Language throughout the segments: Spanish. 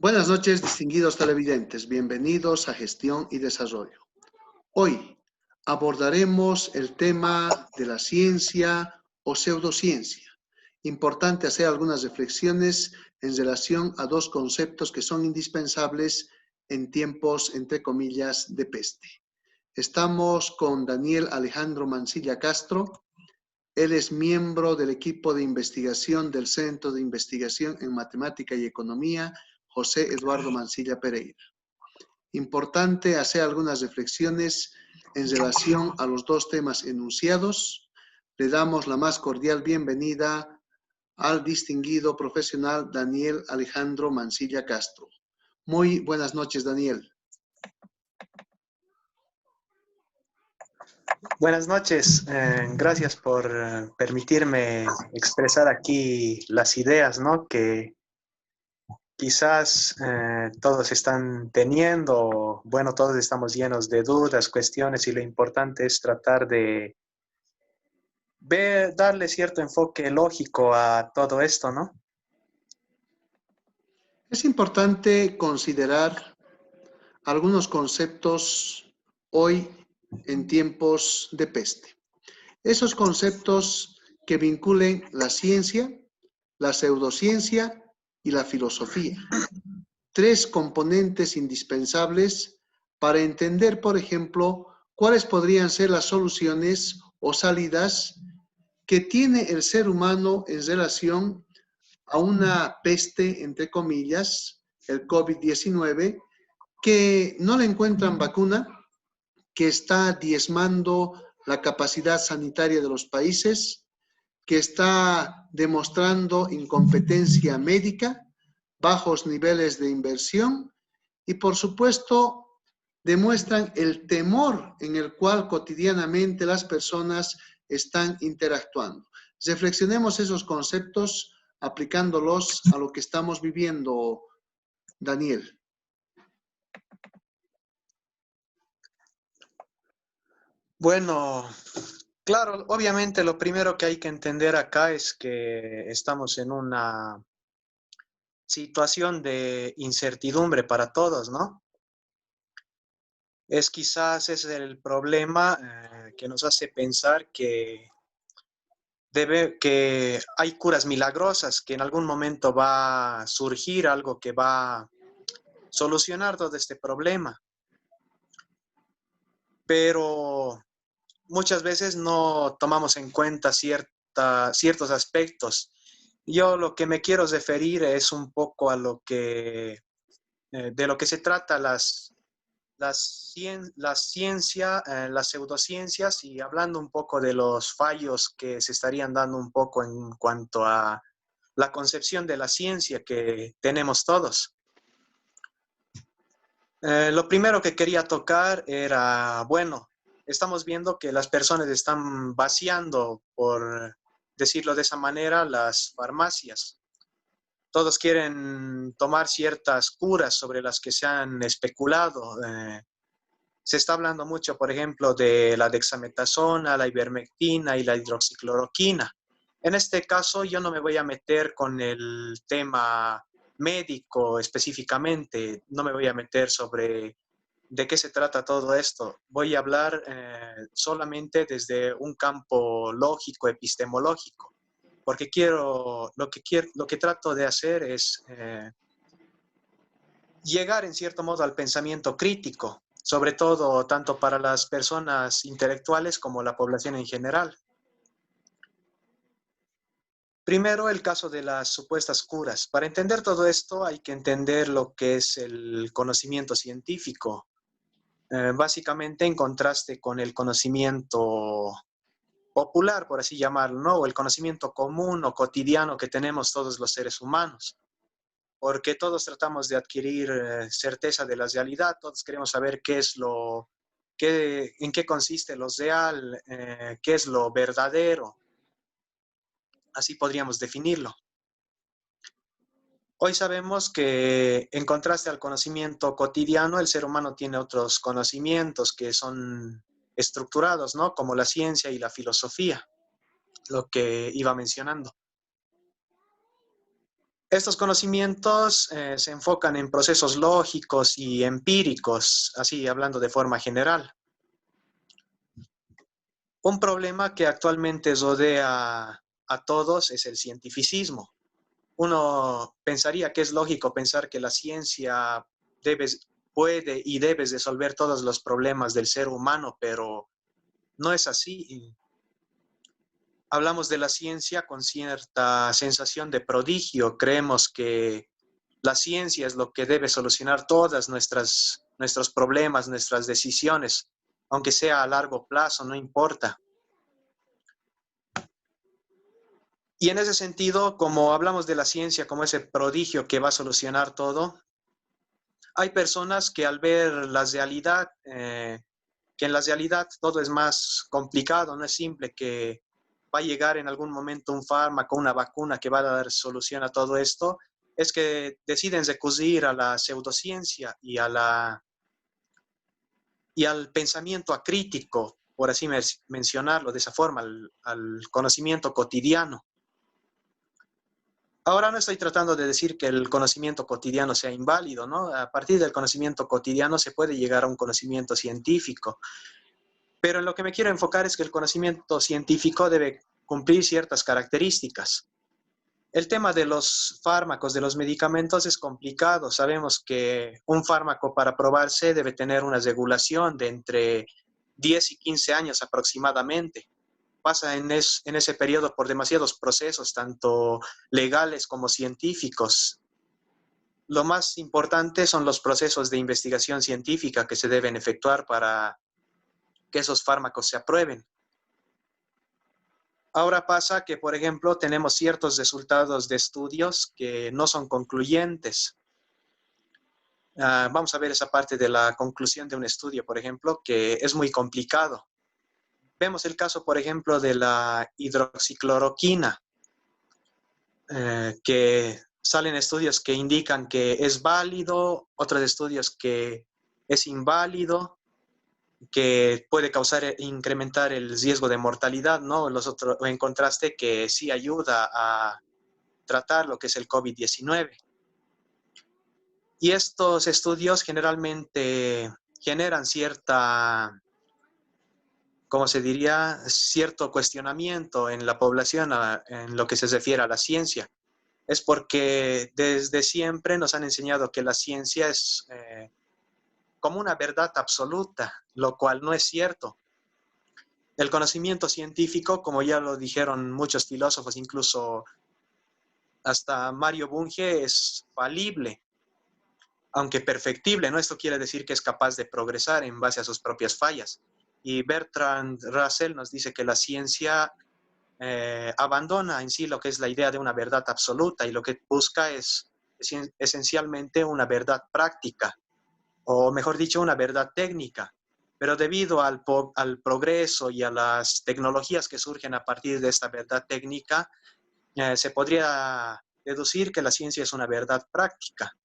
Buenas noches, distinguidos televidentes. Bienvenidos a Gestión y Desarrollo. Hoy abordaremos el tema de la ciencia o pseudociencia. Importante hacer algunas reflexiones en relación a dos conceptos que son indispensables en tiempos, entre comillas, de peste. Estamos con Daniel Alejandro Mancilla Castro. Él es miembro del equipo de investigación del Centro de Investigación en Matemática y Economía, José Eduardo Mancilla Pereira. Importante hacer algunas reflexiones en relación a los dos temas enunciados. Le damos la más cordial bienvenida al distinguido profesional Daniel Alejandro Mancilla Castro. Muy buenas noches, Daniel. Buenas noches, gracias por permitirme expresar aquí las ideas, ¿no? Que quizás todos están teniendo, bueno, todos estamos llenos de dudas, cuestiones, y lo importante es tratar de darle cierto enfoque lógico a todo esto, ¿no? Es importante considerar algunos conceptos hoy en tiempos de peste. Esos conceptos que vinculen la ciencia, la pseudociencia y la filosofía. Tres componentes indispensables para entender, por ejemplo, cuáles podrían ser las soluciones o salidas que tiene el ser humano en relación a una peste, entre comillas, el COVID-19, que no le encuentran vacuna, que está diezmando la capacidad sanitaria de los países, que está demostrando incompetencia médica, bajos niveles de inversión y, por supuesto, demuestran el temor en el cual cotidianamente las personas están interactuando. Reflexionemos esos conceptos aplicándolos a lo que estamos viviendo, Daniel. Bueno, claro, obviamente lo primero que hay que entender acá es que estamos en una situación de incertidumbre para todos, ¿no? Quizás ese es el problema que nos hace pensar que hay curas milagrosas, que en algún momento va a surgir algo que va a solucionar todo este problema. Pero muchas veces no tomamos en cuenta ciertos aspectos. Yo lo que me quiero referir es un poco a de lo que se trata la ciencia, las pseudociencias, y hablando un poco de los fallos que se estarían dando un poco en cuanto a la concepción de la ciencia que tenemos todos. Lo primero que quería tocar era, bueno, estamos viendo que las personas están vaciando, por decirlo de esa manera, las farmacias. Todos quieren tomar ciertas curas sobre las que se han especulado. Se está hablando mucho, por ejemplo, de la dexametasona, la ivermectina y la hidroxicloroquina. En este caso, yo no me voy a meter con el tema médico específicamente, no me voy a meter sobre de qué se trata todo esto. Voy a hablar solamente desde un campo lógico, epistemológico, porque lo que trato de hacer es llegar en cierto modo al pensamiento crítico, sobre todo tanto para las personas intelectuales como la población en general. Primero, el caso de las supuestas curas. Para entender todo esto hay que entender lo que es el conocimiento científico, básicamente en contraste con el conocimiento popular, por así llamarlo, ¿no? O el conocimiento común o cotidiano que tenemos todos los seres humanos, porque todos tratamos de adquirir certeza de la realidad, todos queremos saber en qué consiste lo real, qué es lo verdadero, así podríamos definirlo. Hoy sabemos que en contraste al conocimiento cotidiano, el ser humano tiene otros conocimientos que son estructurados, ¿no? Como la ciencia y la filosofía, lo que iba mencionando. Estos conocimientos se enfocan en procesos lógicos y empíricos, así hablando de forma general. Un problema que actualmente rodea a todos es el cientificismo. Uno pensaría que es lógico pensar que la ciencia puede y debe resolver todos los problemas del ser humano, pero no es así. Hablamos de la ciencia con cierta sensación de prodigio. Creemos que la ciencia es lo que debe solucionar todas nuestros problemas, nuestras decisiones, aunque sea a largo plazo, no importa. Y en ese sentido, como hablamos de la ciencia como ese prodigio que va a solucionar todo, hay personas que al ver la realidad, que en la realidad todo es más complicado, no es simple, que va a llegar en algún momento un fármaco, una vacuna que va a dar solución a todo esto, es que deciden recurrir a la pseudociencia y al pensamiento acrítico, por así mencionarlo de esa forma, al conocimiento cotidiano. Ahora no estoy tratando de decir que el conocimiento cotidiano sea inválido, ¿no? A partir del conocimiento cotidiano se puede llegar a un conocimiento científico, pero en lo que me quiero enfocar es que el conocimiento científico debe cumplir ciertas características. El tema de los fármacos, de los medicamentos es complicado. Sabemos que un fármaco para probarse debe tener una regulación de entre 10 y 15 años aproximadamente. Pasa en ese periodo por demasiados procesos, tanto legales como científicos. Lo más importante son los procesos de investigación científica que se deben efectuar para que esos fármacos se aprueben. Ahora pasa que, por ejemplo, tenemos ciertos resultados de estudios que no son concluyentes. Vamos a ver esa parte de la conclusión de un estudio, por ejemplo, que es muy complicado. Vemos el caso, por ejemplo, de la hidroxicloroquina, que salen estudios que indican que es válido, otros estudios que es inválido, que puede incrementar el riesgo de mortalidad, ¿no? En contraste, que sí ayuda a tratar lo que es el COVID-19. Y estos estudios generalmente generan ¿cómo se diría? Cierto cuestionamiento en la población en lo que se refiere a la ciencia. Es porque desde siempre nos han enseñado que la ciencia es como una verdad absoluta, lo cual no es cierto. El conocimiento científico, como ya lo dijeron muchos filósofos, incluso hasta Mario Bunge, es falible, aunque perfectible, ¿no? Esto quiere decir que es capaz de progresar en base a sus propias fallas. Y Bertrand Russell nos dice que la ciencia abandona en sí lo que es la idea de una verdad absoluta y lo que busca es esencialmente una verdad práctica, o mejor dicho, una verdad técnica. Pero debido al progreso y a las tecnologías que surgen a partir de esta verdad técnica, se podría deducir que la ciencia es una verdad práctica.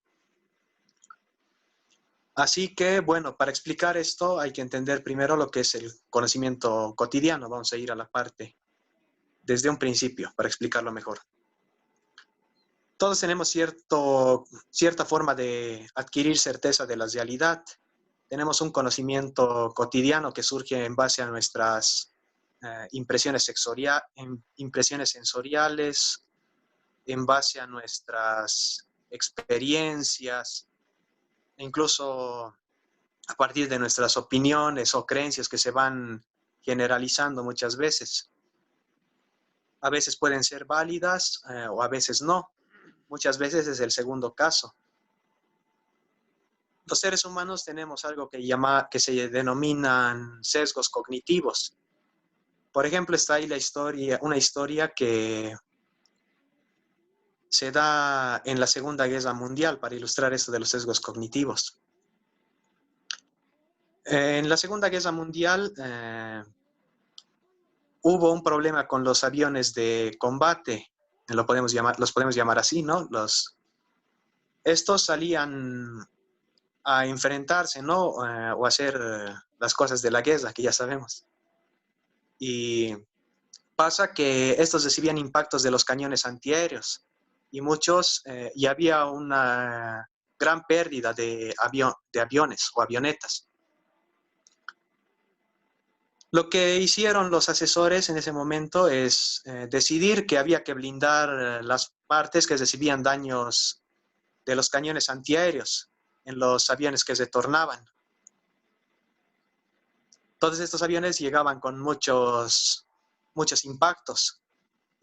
Así que, bueno, para explicar esto hay que entender primero lo que es el conocimiento cotidiano. Vamos a ir a la parte desde un principio para explicarlo mejor. Todos tenemos cierta forma de adquirir certeza de la realidad. Tenemos un conocimiento cotidiano que surge en base a nuestras impresiones sensoriales, en base a nuestras experiencias, e incluso a partir de nuestras opiniones o creencias que se van generalizando muchas veces. A veces pueden ser válidas o a veces no. Muchas veces es el segundo caso. Los seres humanos tenemos algo que se denominan sesgos cognitivos. Por ejemplo, está ahí una historia que se da en la Segunda Guerra Mundial para ilustrar esto de los sesgos cognitivos. En la Segunda Guerra Mundial hubo un problema con los aviones de combate, los podemos llamar así, ¿no? Estos salían a enfrentarse, ¿no? O hacer las cosas de la guerra, que ya sabemos. Y pasa que estos recibían impactos de los cañones antiaéreos. y había una gran pérdida de aviones o avionetas. Lo que hicieron los asesores en ese momento es decidir que había que blindar las partes que recibían daños de los cañones antiaéreos en los aviones que se tornaban. Todos estos aviones llegaban con muchos impactos.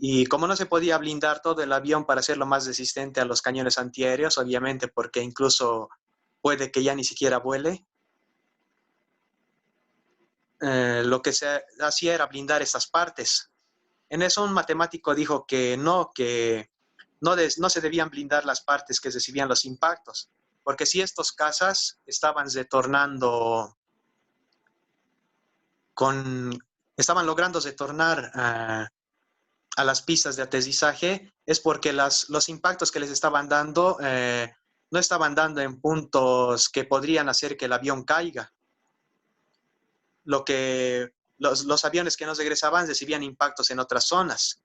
Y como no se podía blindar todo el avión para hacerlo más resistente a los cañones antiaéreos, obviamente porque incluso puede que ya ni siquiera vuele, lo que se hacía era blindar estas partes. En eso un matemático dijo que no se debían blindar las partes que recibían los impactos, porque si estos cazas estaban logrando retornar a las pistas de aterrizaje, es porque los impactos que les estaban dando no estaban dando en puntos que podrían hacer que el avión caiga. Los aviones que no regresaban recibían impactos en otras zonas.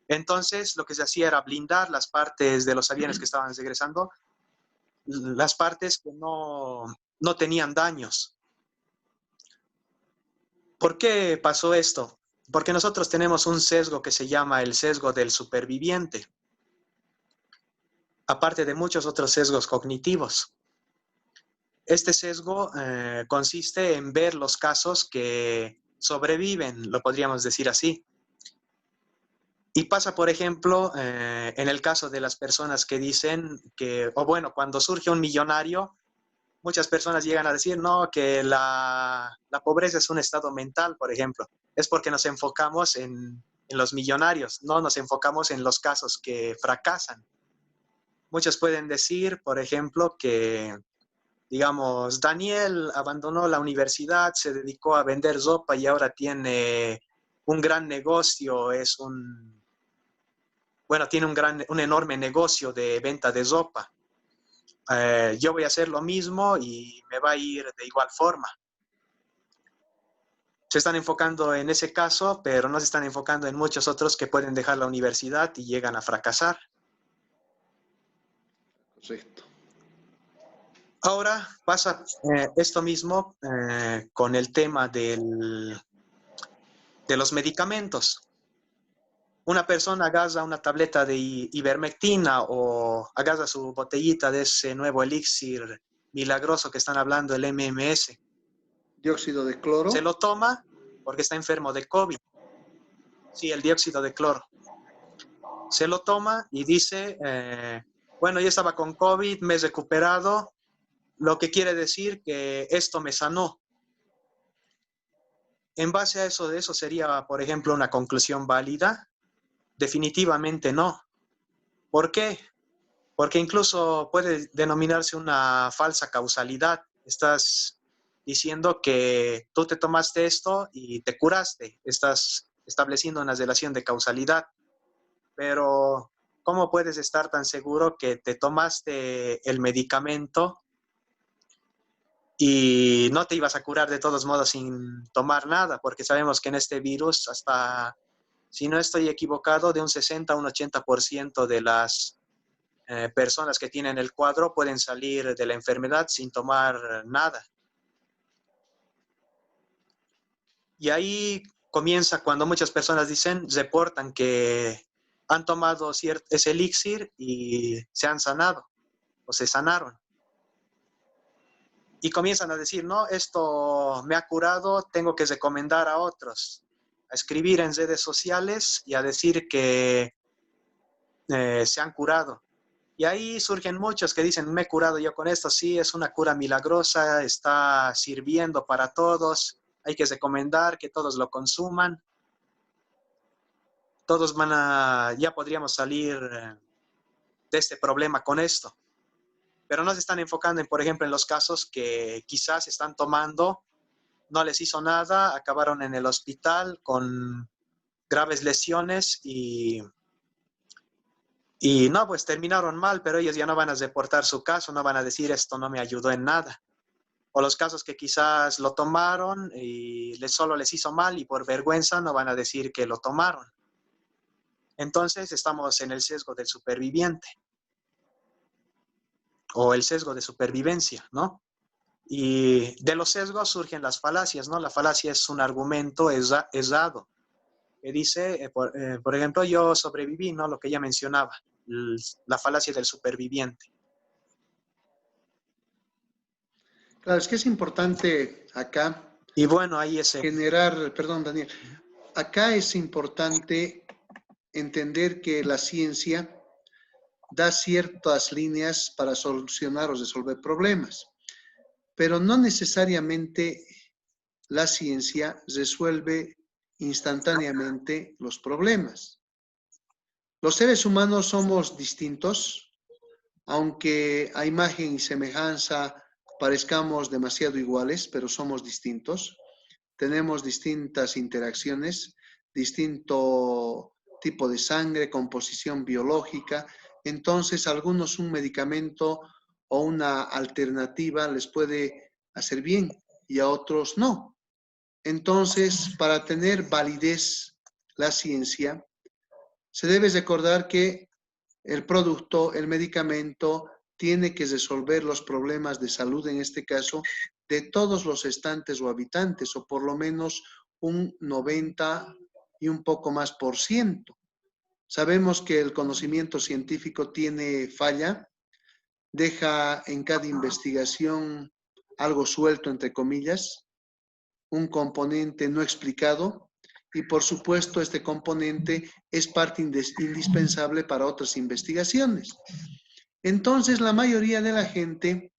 Entonces, lo que se hacía era blindar las partes de los aviones que estaban regresando, las partes que no tenían daños. ¿Por qué pasó esto? Porque nosotros tenemos un sesgo que se llama el sesgo del superviviente, aparte de muchos otros sesgos cognitivos. Este sesgo consiste en ver los casos que sobreviven, lo podríamos decir así. Y pasa, por ejemplo, en el caso de las personas que dicen que, cuando surge un millonario, muchas personas llegan a decir, no, que la pobreza es un estado mental, por ejemplo. Es porque nos enfocamos en los millonarios, no nos enfocamos en los casos que fracasan. Muchos pueden decir, por ejemplo, que, digamos, Daniel abandonó la universidad, se dedicó a vender ropa y ahora tiene un gran negocio, tiene un enorme negocio de venta de ropa. Yo voy a hacer lo mismo y me va a ir de igual forma. Se están enfocando en ese caso, pero no se están enfocando en muchos otros que pueden dejar la universidad y llegan a fracasar. Correcto. Ahora pasa esto mismo con el tema de los medicamentos. Una persona agarra una tableta de ivermectina o agarra su botellita de ese nuevo elixir milagroso que están hablando, el MMS. Dióxido de cloro. Se lo toma porque está enfermo de COVID. Sí, el dióxido de cloro. Se lo toma y dice, yo estaba con COVID, me he recuperado, lo que quiere decir que esto me sanó. En base a eso sería, por ejemplo, una conclusión válida. Definitivamente no. ¿Por qué? Porque incluso puede denominarse una falsa causalidad. Estás diciendo que tú te tomaste esto y te curaste. Estás estableciendo una relación de causalidad. Pero, ¿cómo puedes estar tan seguro que te tomaste el medicamento y no te ibas a curar de todos modos sin tomar nada? Porque sabemos que en este virus, hasta, si no estoy equivocado, de un 60 a un 80% de las personas que tienen el cuadro pueden salir de la enfermedad sin tomar nada. Y ahí comienza cuando muchas personas reportan que han tomado ese elixir y se han sanado o se sanaron. Y comienzan a decir, no, esto me ha curado, tengo que recomendar a otros, a escribir en redes sociales y a decir que se han curado. Y ahí surgen muchos que dicen, me he curado yo con esto, sí, es una cura milagrosa, está sirviendo para todos, hay que recomendar que todos lo consuman. Todos ya podríamos salir de este problema con esto. Pero no se están enfocando en, por ejemplo, en los casos que quizás están tomando, no les hizo nada, acabaron en el hospital con graves lesiones y no, pues terminaron mal, pero ellos ya no van a reportar su caso, no van a decir esto no me ayudó en nada. O los casos que quizás lo tomaron y solo les hizo mal y por vergüenza no van a decir que lo tomaron. Entonces estamos en el sesgo del superviviente o el sesgo de supervivencia, ¿no? Y de los sesgos surgen las falacias, ¿no? La falacia es un argumento errado que dice, por ejemplo, yo sobreviví, ¿no? Lo que ella mencionaba, la falacia del superviviente. Claro, es que es importante acá Y bueno, ahí ese... generar, perdón, Daniel, acá es importante entender que la ciencia da ciertas líneas para solucionar o resolver problemas, pero no necesariamente la ciencia resuelve instantáneamente los problemas. Los seres humanos somos distintos, aunque a imagen y semejanza parezcamos demasiado iguales, pero somos distintos. Tenemos distintas interacciones, distinto tipo de sangre, composición biológica. Entonces, a algunos un medicamento o una alternativa les puede hacer bien y a otros no. Entonces, para tener validez la ciencia, se debe recordar que el producto, el medicamento, tiene que resolver los problemas de salud, en este caso, de todos los estantes o habitantes, o por lo menos un 90 y un poco más por ciento. Sabemos que el conocimiento científico tiene falla, deja en cada investigación algo suelto, entre comillas, un componente no explicado, y por supuesto este componente es parte indispensable para otras investigaciones. Entonces la mayoría de la gente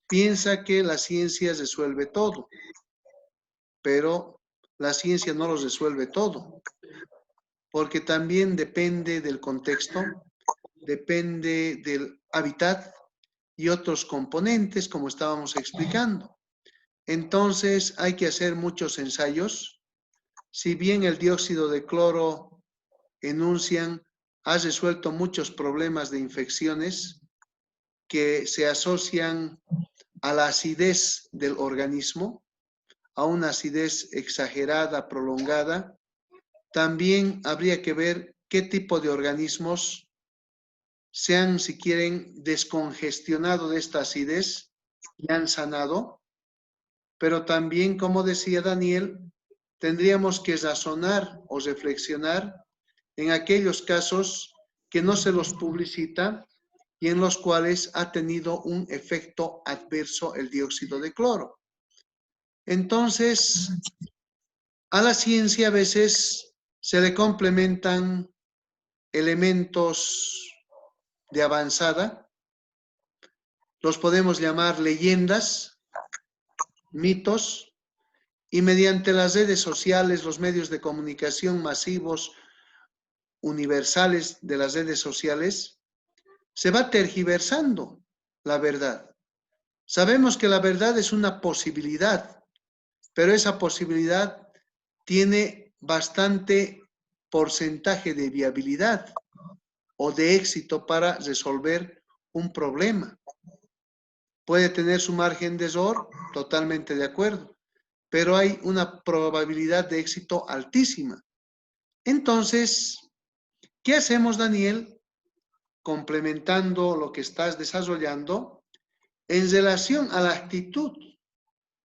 piensa que la ciencia resuelve todo, pero la ciencia no lo resuelve todo, porque también depende del contexto, depende del hábitat y otros componentes, como estábamos explicando. Entonces hay que hacer muchos ensayos. Si bien el dióxido de cloro enuncian ha resuelto muchos problemas de infecciones que se asocian a la acidez del organismo, a una acidez exagerada, prolongada, también habría que ver qué tipo de organismos se han, si quieren, descongestionado de esta acidez y han sanado, pero también, como decía Daniel, tendríamos que razonar o reflexionar en aquellos casos que no se los publicita y en los cuales ha tenido un efecto adverso el dióxido de cloro. Entonces, a la ciencia a veces se le complementan elementos de avanzada, los podemos llamar leyendas, mitos, y mediante las redes sociales, los medios de comunicación masivos, universales de las redes sociales, se va tergiversando la verdad. Sabemos que la verdad es una posibilidad, pero esa posibilidad tiene bastante porcentaje de viabilidad o de éxito para resolver un problema. Puede tener su margen de error, totalmente de acuerdo, pero hay una probabilidad de éxito altísima. Entonces, ¿qué hacemos, Daniel? Complementando lo que estás desarrollando, en relación a la actitud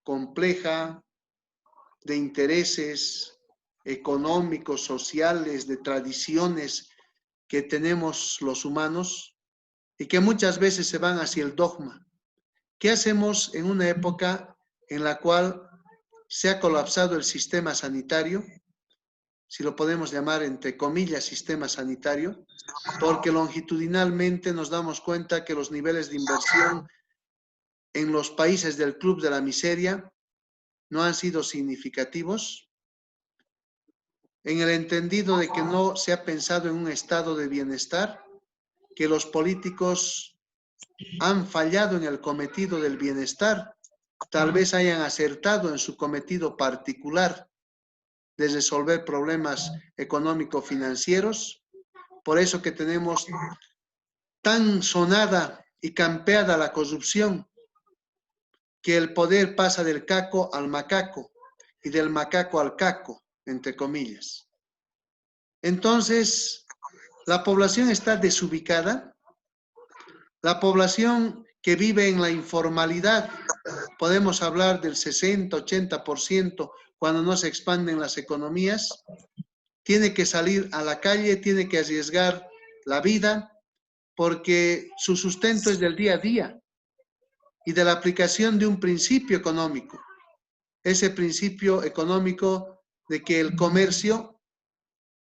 compleja de intereses económicos, sociales, de tradiciones que tenemos los humanos y que muchas veces se van hacia el dogma. ¿Qué hacemos en una época en la cual se ha colapsado el sistema sanitario? Si lo podemos llamar entre comillas sistema sanitario, porque longitudinalmente nos damos cuenta que los niveles de inversión en los países del club de la miseria no han sido significativos, en el entendido de que no se ha pensado en un estado de bienestar, que los políticos han fallado en el cometido del bienestar, tal vez hayan acertado en su cometido particular de resolver problemas económico-financieros, por eso que tenemos tan sonada y campeada la corrupción, que el poder pasa del caco al macaco y del macaco al caco, entre comillas. Entonces, La población está desubicada. La población que vive en la informalidad, podemos hablar del 60-80% cuando no se expanden las economías, tiene que salir a la calle, tiene que arriesgar la vida porque su sustento es del día a día y de la aplicación de un principio económico. Ese principio económico de que el comercio,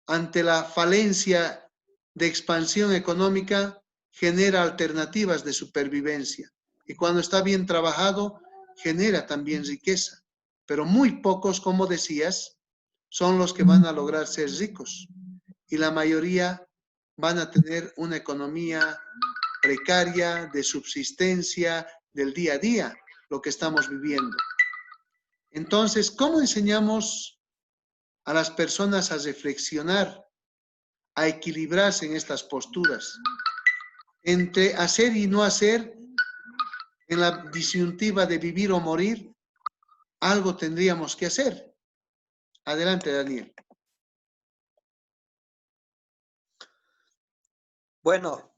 ante la falencia de expansión económica, genera alternativas de supervivencia. Y cuando está bien trabajado, genera también riqueza. Pero muy pocos, como decías, son los que van a lograr ser ricos. Y la mayoría van a tener una economía precaria, de subsistencia, del día a día, lo que estamos viviendo. Entonces, ¿cómo enseñamos a las personas a reflexionar, a equilibrarse en estas posturas? Entre hacer y no hacer, en la disyuntiva de vivir o morir, algo tendríamos que hacer. Adelante, Daniel. Bueno,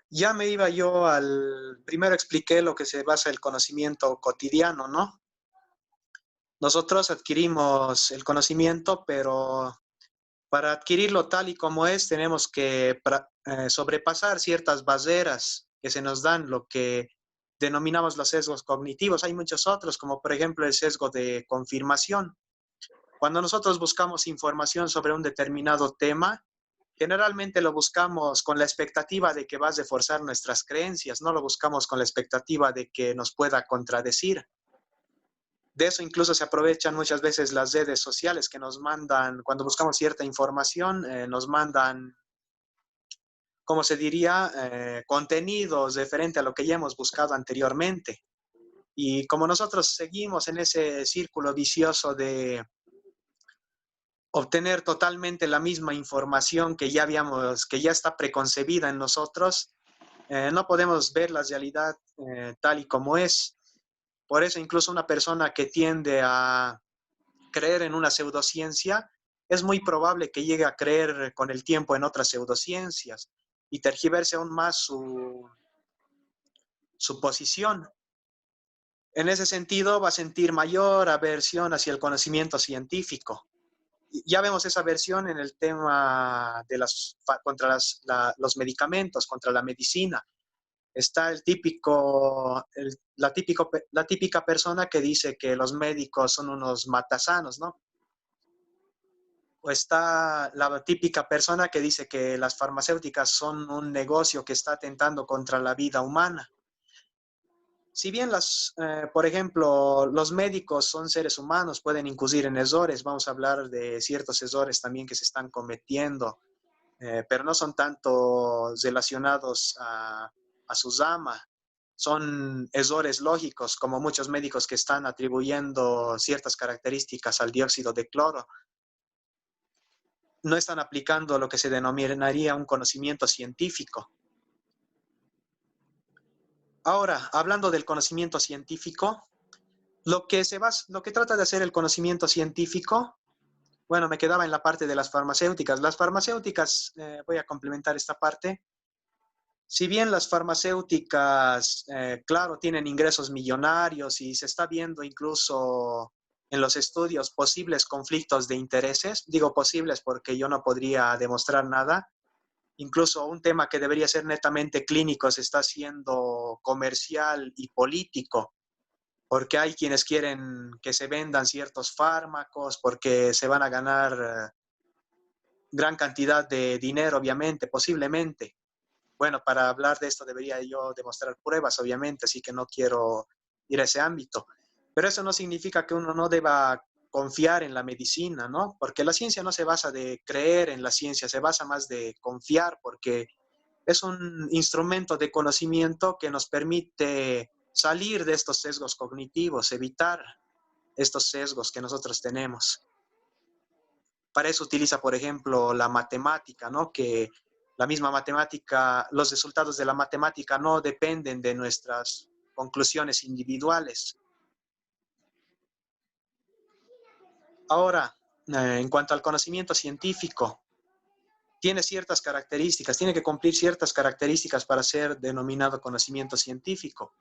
ya me iba yo primero expliqué lo que se basa el conocimiento cotidiano, ¿no? Nosotros adquirimos el conocimiento, pero para adquirirlo tal y como es, tenemos que sobrepasar ciertas barreras que se nos dan, lo que denominamos los sesgos cognitivos. Hay muchos otros, como por ejemplo el sesgo de confirmación. Cuando nosotros buscamos información sobre un determinado tema, generalmente lo buscamos con la expectativa de que va a reforzar nuestras creencias, no lo buscamos con la expectativa de que nos pueda contradecir. De eso incluso se aprovechan muchas veces las redes sociales que nos mandan, cuando buscamos cierta información, nos mandan, ¿cómo se diría? Contenidos referente a lo que ya hemos buscado anteriormente. Y como nosotros seguimos en ese círculo vicioso de obtener totalmente la misma información que que ya está preconcebida en nosotros, no podemos ver la realidad tal y como es. Por eso incluso una persona que tiende a creer en una pseudociencia, es muy probable que llegue a creer con el tiempo en otras pseudociencias y tergiverse aún más su posición. En ese sentido, va a sentir mayor aversión hacia el conocimiento científico. Ya vemos esa aversión en el tema de contra los medicamentos, contra la medicina. Está la típica persona que dice que los médicos son unos matasanos, ¿no? O está la típica persona que dice que las farmacéuticas son un negocio que está atentando contra la vida humana. Si bien por ejemplo, los médicos son seres humanos, pueden incurrir en errores, vamos a hablar de ciertos errores también que se están cometiendo, pero no son tanto relacionados a su rama. Son errores lógicos, como muchos médicos que están atribuyendo ciertas características al dióxido de cloro. No están aplicando lo que se denominaría un conocimiento científico. Ahora, hablando del conocimiento científico, lo que trata de hacer el conocimiento científico, bueno, me quedaba en la parte de las farmacéuticas. Las farmacéuticas, voy a complementar esta parte. Si bien las farmacéuticas, claro, tienen ingresos millonarios y se está viendo incluso en los estudios posibles conflictos de intereses, digo posibles porque yo no podría demostrar nada, incluso un tema que debería ser netamente clínico se está haciendo comercial y político, porque hay quienes quieren que se vendan ciertos fármacos, porque se van a ganar gran cantidad de dinero, obviamente, posiblemente. Bueno, para hablar de esto debería yo demostrar pruebas, obviamente, así que no quiero ir a ese ámbito. Pero eso no significa que uno no deba confiar en la medicina, ¿no? Porque la ciencia no se basa de creer en la ciencia, se basa más de confiar, porque es un instrumento de conocimiento que nos permite salir de estos sesgos cognitivos, evitar estos sesgos que nosotros tenemos. Para eso utiliza, por ejemplo, la matemática, ¿no? Que la misma matemática, los resultados de la matemática no dependen de nuestras conclusiones individuales. Ahora, en cuanto al conocimiento científico, tiene ciertas características, tiene que cumplir ciertas características para ser denominado conocimiento científico.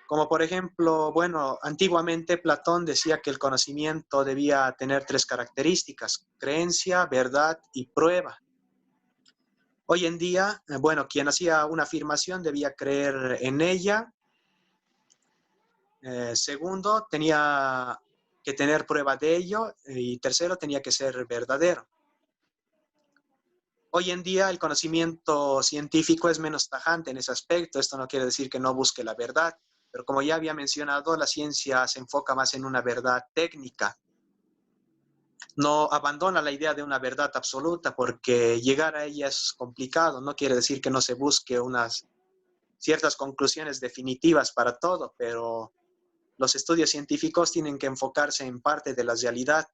Como por ejemplo, bueno, antiguamente Platón decía que el conocimiento debía tener 3 características: creencia, verdad y prueba. Hoy en día, bueno, quien hacía una afirmación debía creer en ella. Segundo, tenía que tener prueba de ello. Y tercero, tenía que ser verdadero. Hoy en día el conocimiento científico es menos tajante en ese aspecto. Esto no quiere decir que no busque la verdad, pero como ya había mencionado, la ciencia se enfoca más en una verdad técnica. No abandona la idea de una verdad absoluta porque llegar a ella es complicado. No quiere decir que no se busque unas ciertas conclusiones definitivas para todo, pero los estudios científicos tienen que enfocarse en parte de la realidad.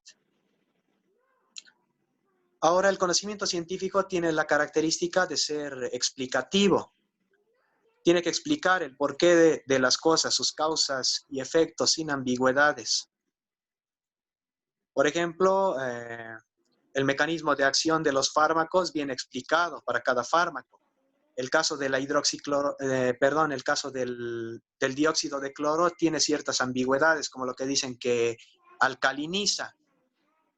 Ahora, el conocimiento científico tiene la característica de ser explicativo. Tiene que explicar el porqué de las cosas, sus causas y efectos sin ambigüedades. Por ejemplo, el mecanismo de acción de los fármacos viene explicado para cada fármaco. El caso de la el caso del dióxido de cloro tiene ciertas ambigüedades, como lo que dicen que alcaliniza.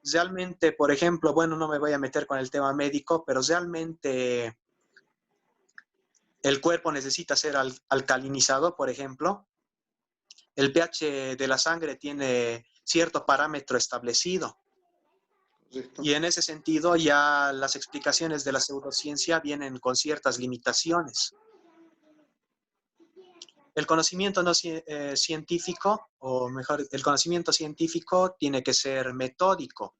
Realmente, por ejemplo, bueno, no me voy a meter con el tema médico, pero realmente el cuerpo necesita ser alcalinizado, por ejemplo. El pH de la sangre tiene cierto parámetro establecido. Correcto. Y en ese sentido ya las explicaciones de la pseudociencia vienen con ciertas limitaciones. El conocimiento no científico, o mejor, el conocimiento científico tiene que ser metódico.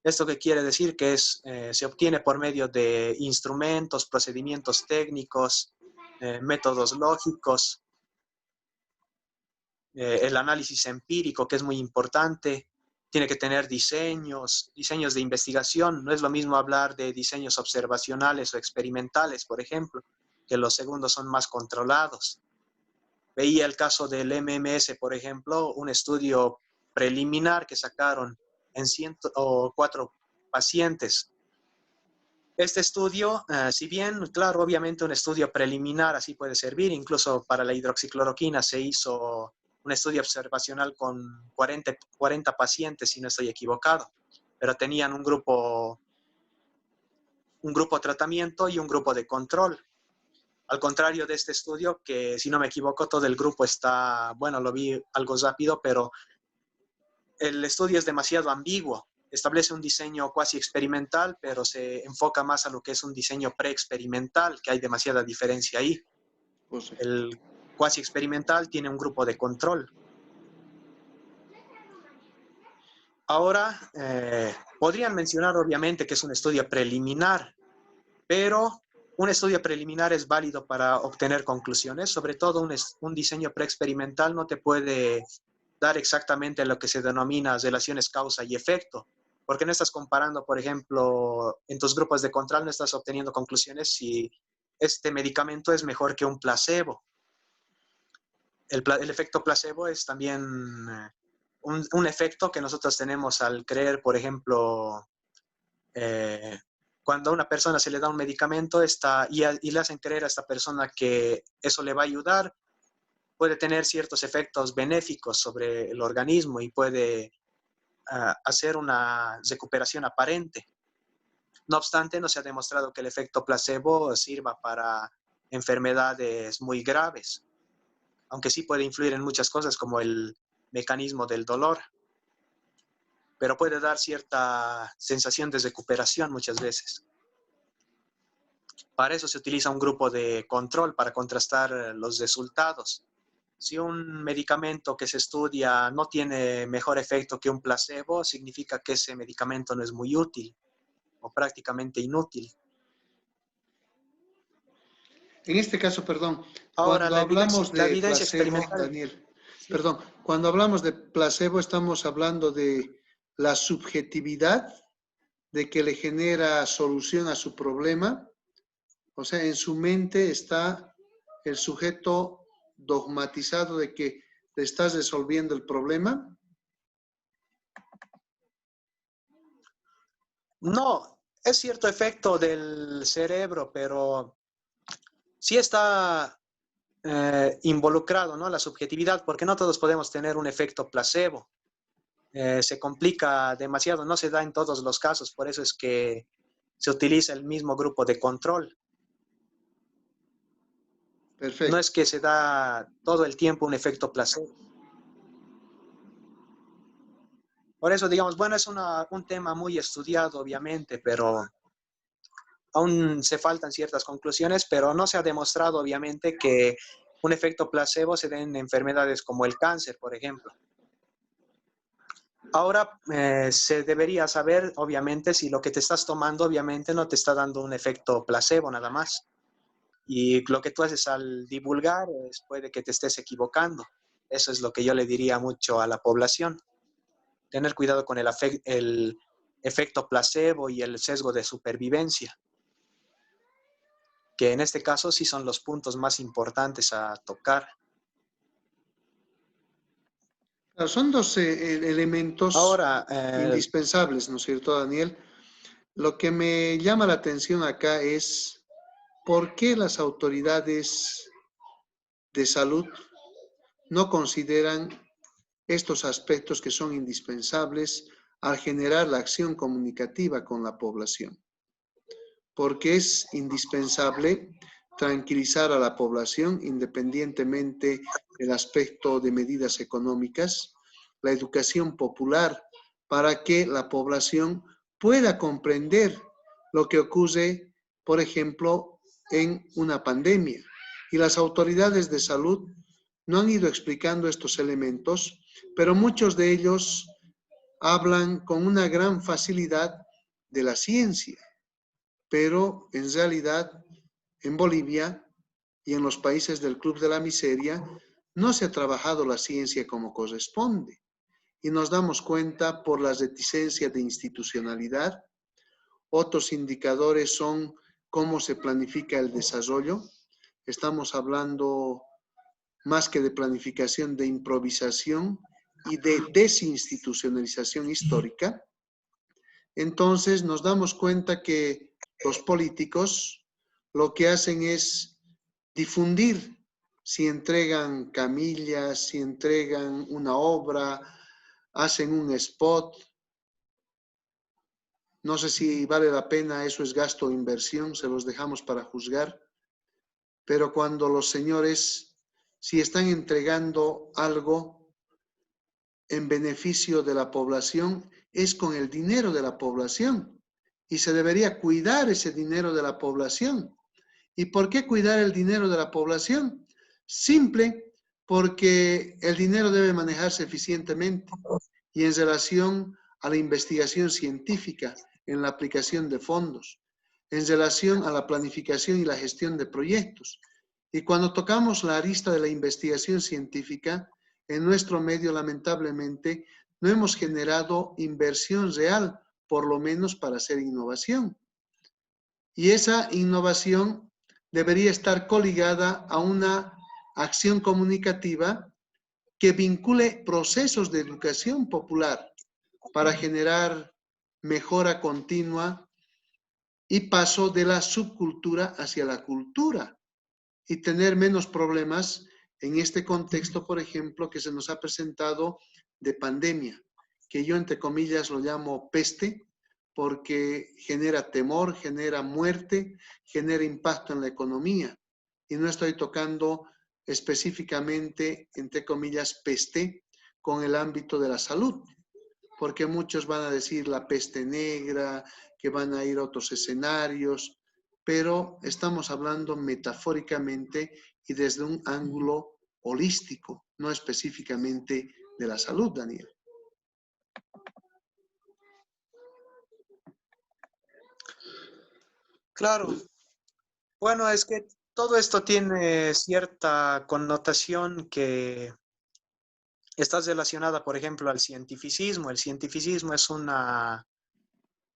¿Esto qué quiere decir? Que se obtiene por medio de instrumentos, procedimientos técnicos, métodos lógicos, el análisis empírico, que es muy importante. Tiene que tener diseños de investigación. No es lo mismo hablar de diseños observacionales o experimentales, por ejemplo, que los segundos son más controlados. Veía el caso del MMS, por ejemplo, un estudio preliminar que sacaron en 104 pacientes. Este estudio, si bien, claro, obviamente un estudio preliminar así puede servir, incluso para la hidroxicloroquina se hizo un estudio observacional con 40 pacientes, si no estoy equivocado, pero tenían un grupo tratamiento y un grupo de control. Al contrario de este estudio, que si no me equivoco, todo el grupo está, bueno, lo vi algo rápido, pero el estudio es demasiado ambiguo. Establece un diseño cuasi experimental, pero se enfoca más a lo que es un diseño preexperimental, que hay demasiada diferencia ahí. Pues sí. El cuasi experimental tiene un grupo de control. Ahora, podrían mencionar obviamente que es un estudio preliminar, pero un estudio preliminar es válido para obtener conclusiones. Sobre todo un diseño preexperimental no te puede dar exactamente lo que se denomina relaciones causa y efecto, porque no estás comparando, por ejemplo, en tus grupos de control no estás obteniendo conclusiones si este medicamento es mejor que un placebo. El efecto placebo es también un efecto que nosotros tenemos al creer, por ejemplo, cuando a una persona se le da un medicamento y le hacen creer a esta persona que eso le va a ayudar, puede tener ciertos efectos benéficos sobre el organismo y puede hacer una recuperación aparente. No obstante, no se ha demostrado que el efecto placebo sirva para enfermedades muy graves, aunque sí puede influir en muchas cosas como el mecanismo del dolor, pero puede dar cierta sensación de recuperación muchas veces. Para eso se utiliza un grupo de control para contrastar los resultados. Si un medicamento que se estudia no tiene mejor efecto que un placebo, significa que ese medicamento no es muy útil o prácticamente inútil. En este caso, perdón, Ahora, cuando hablamos la de evidencia placebo, experimental. Daniel, Sí. perdón, cuando hablamos de placebo estamos hablando de la subjetividad de que le genera solución a su problema. O sea, en su mente está el sujeto dogmatizado de que le estás resolviendo el problema. No, es cierto efecto del cerebro, pero sí está involucrado, ¿no? La subjetividad, porque no todos podemos tener un efecto placebo. Se complica demasiado, no se da en todos los casos, por eso es que se utiliza el mismo grupo de control. No Perfecto. es que se da todo el tiempo un efecto placebo. Por eso, digamos, bueno, es un tema muy estudiado, obviamente, pero aún se faltan ciertas conclusiones, pero no se ha demostrado, obviamente, que un efecto placebo se dé en enfermedades como el cáncer, por ejemplo. Ahora se debería saber, obviamente, si lo que te estás tomando, obviamente, no te está dando un efecto placebo nada más. Y lo que tú haces al divulgar puede que te estés equivocando. Eso es lo que yo le diría mucho a la población. Tener cuidado con el efecto placebo y el sesgo de supervivencia, que en este caso sí son los puntos más importantes a tocar. Claro, son dos elementos Ahora, indispensables, ¿no es cierto, Daniel? Lo que me llama la atención acá es por qué las autoridades de salud no consideran estos aspectos que son indispensables al generar la acción comunicativa con la población. Porque es indispensable tranquilizar a la población independientemente del aspecto de medidas económicas, la educación popular, para que la población pueda comprender lo que ocurre, por ejemplo, en una pandemia. Y las autoridades de salud no han ido explicando estos elementos, pero muchos de ellos hablan con una gran facilidad de la ciencia, pero en realidad en Bolivia y en los países del Club de la Miseria no se ha trabajado la ciencia como corresponde. Y nos damos cuenta por las reticencias de institucionalidad. Otros indicadores son cómo se planifica el desarrollo. Estamos hablando más que de planificación, de improvisación y de desinstitucionalización histórica. Entonces nos damos cuenta que los políticos lo que hacen es difundir, si entregan camillas, si entregan una obra, hacen un spot. No sé si vale la pena, eso es gasto o inversión, se los dejamos para juzgar. Pero cuando los señores, si están entregando algo en beneficio de la población, es con el dinero de la población. Y se debería cuidar ese dinero de la población. ¿Y por qué cuidar el dinero de la población? Simple, porque el dinero debe manejarse eficientemente y en relación a la investigación científica, en la aplicación de fondos, en relación a la planificación y la gestión de proyectos. Y cuando tocamos la arista de la investigación científica, en nuestro medio, lamentablemente, no hemos generado inversión real, por lo menos para hacer innovación. Y esa innovación debería estar coligada a una acción comunicativa que vincule procesos de educación popular para generar mejora continua y paso de la subcultura hacia la cultura y tener menos problemas en este contexto, por ejemplo, que se nos ha presentado de pandemia, que yo entre comillas lo llamo peste, porque genera temor, genera muerte, genera impacto en la economía. Y no estoy tocando específicamente, entre comillas, peste con el ámbito de la salud, porque muchos van a decir la peste negra, que van a ir a otros escenarios, pero estamos hablando metafóricamente y desde un ángulo holístico, no específicamente de la salud, Daniel. claro, bueno, es que todo esto tiene cierta connotación que está relacionada, por ejemplo, al cientificismo. El cientificismo es una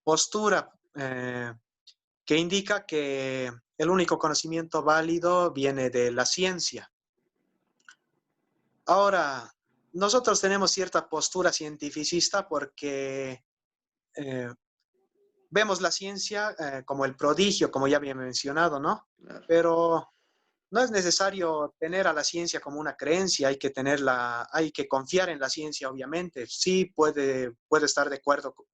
postura que indica que el único conocimiento válido viene de la ciencia. Ahora, nosotros tenemos cierta postura cientificista porque eh, vemos la ciencia como el prodigio, como ya había mencionado, ¿no? Claro. Pero no es necesario tener a la ciencia como una creencia, hay que confiar en la ciencia, obviamente. Sí puede estar de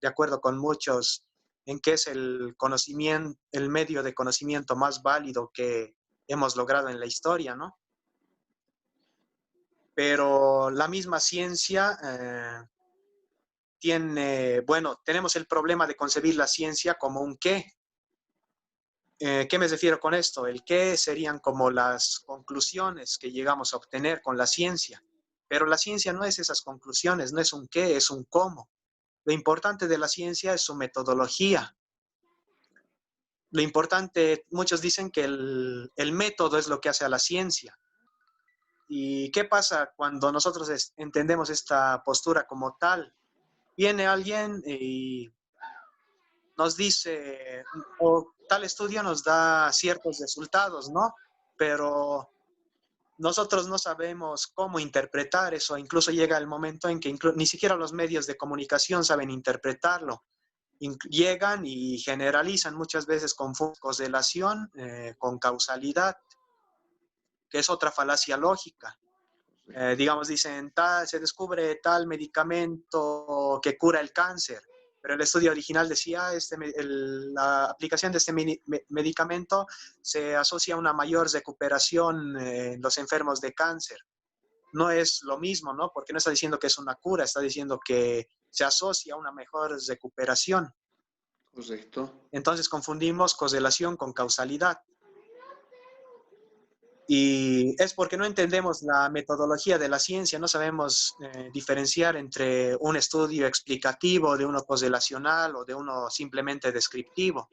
acuerdo con muchos en que es el conocimiento, el medio de conocimiento más válido que hemos logrado en la historia, ¿no? Pero la misma ciencia bueno, tenemos el problema de concebir la ciencia como un qué. ¿Qué me refiero con esto? El qué serían como las conclusiones que llegamos a obtener con la ciencia. Pero la ciencia no es esas conclusiones, no es un qué, es un cómo. Lo importante de la ciencia es su metodología. Lo importante, muchos dicen que el método es lo que hace a la ciencia. ¿Y qué pasa cuando nosotros entendemos esta postura como tal? Viene alguien y nos dice, o tal estudio nos da ciertos resultados, ¿no? Pero nosotros no sabemos cómo interpretar eso. Incluso llega el momento en que ni siquiera los medios de comunicación saben interpretarlo. Llegan y generalizan muchas veces con correlación con causalidad, que es otra falacia lógica. Digamos, dicen, se descubre tal medicamento que cura el cáncer, pero el estudio original decía, la aplicación de este medicamento se asocia a una mayor recuperación en los enfermos de cáncer. No es lo mismo, ¿no? Porque no está diciendo que es una cura, está diciendo que se asocia a una mejor recuperación. Correcto. Entonces confundimos correlación con causalidad. Y es porque no entendemos la metodología de la ciencia, no sabemos diferenciar entre un estudio explicativo de uno correlacional o de uno simplemente descriptivo.